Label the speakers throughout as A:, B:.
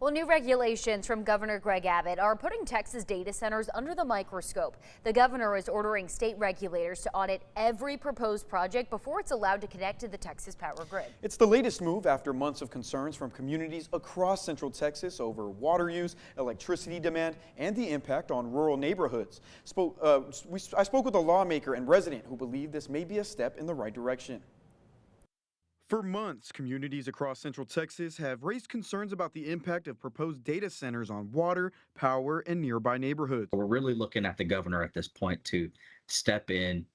A: Well, new regulations from Governor Greg Abbott are putting Texas data centers under the microscope. The governor is ordering state regulators to audit every proposed project before it's allowed to connect to the Texas power grid.
B: It's the latest move after months of concerns from communities across Central Texas over water use, electricity demand, and the impact on rural neighborhoods. I spoke with a lawmaker and resident who believe this may be a step in the right direction. For months, communities across Central Texas have raised concerns about the impact of proposed data centers on water, power, and nearby neighborhoods.
C: We're really looking at the governor at this point to step in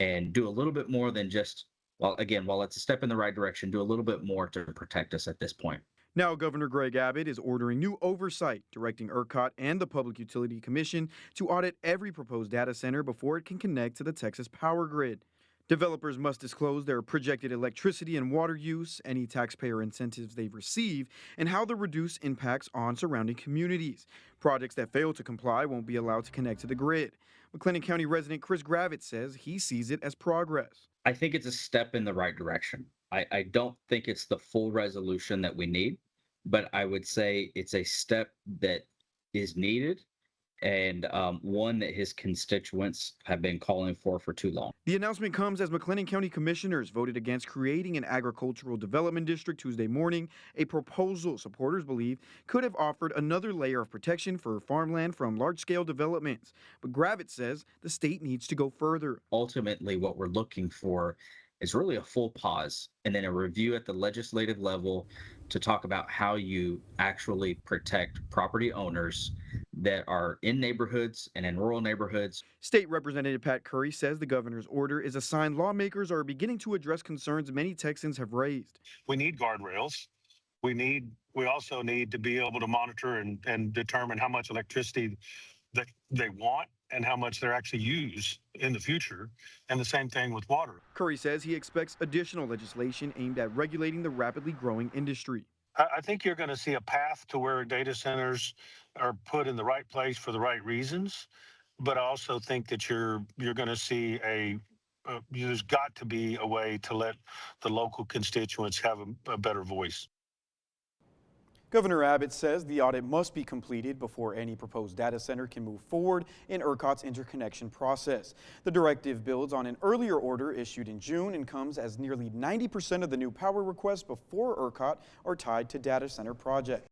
C: and do a little bit more than just, well, again, while it's a step in the right direction, do a little bit more to protect us at this point.
B: Now, Governor Greg Abbott is ordering new oversight, directing ERCOT and the Public Utility Commission to audit every proposed data center before it can connect to the Texas power grid. Developers must disclose their projected electricity and water use, any taxpayer incentives they've received, and how the reduced impacts on surrounding communities. Projects that fail to comply won't be allowed to connect to the grid. McLennan County resident Chris Gravitz says he sees it as progress.
C: I think it's a step in the right direction. I don't think it's the full resolution that we need, but I would say it's a step that is needed and one that his constituents have been calling for too long.
B: The announcement comes as McLennan County commissioners voted against creating an agricultural development district Tuesday morning, a proposal supporters believe could have offered another layer of protection for farmland from large-scale developments. But Gravitz says the state needs to go further.
C: Ultimately, what we're looking for is really a full pause and then a review at the legislative level to talk about how you actually protect property owners that are in neighborhoods and in rural neighborhoods.
B: State Representative Pat Curry says the governor's order is a sign lawmakers are beginning to address concerns many Texans have raised.
D: We need guardrails. We also need to be able to monitor and determine how much electricity that they want and how much they're actually use in the future. And the same thing with water.
B: Curry says he expects additional legislation aimed at regulating the rapidly growing industry.
D: I think you're going to see a path to where data centers are put in the right place for the right reasons. But I also think that you're going to see there's got to be a way to let the local constituents have a better voice.
B: Governor Abbott says the audit must be completed before any proposed data center can move forward in ERCOT's interconnection process. The directive builds on an earlier order issued in June and comes as nearly 90% of the new power requests before ERCOT are tied to data center projects.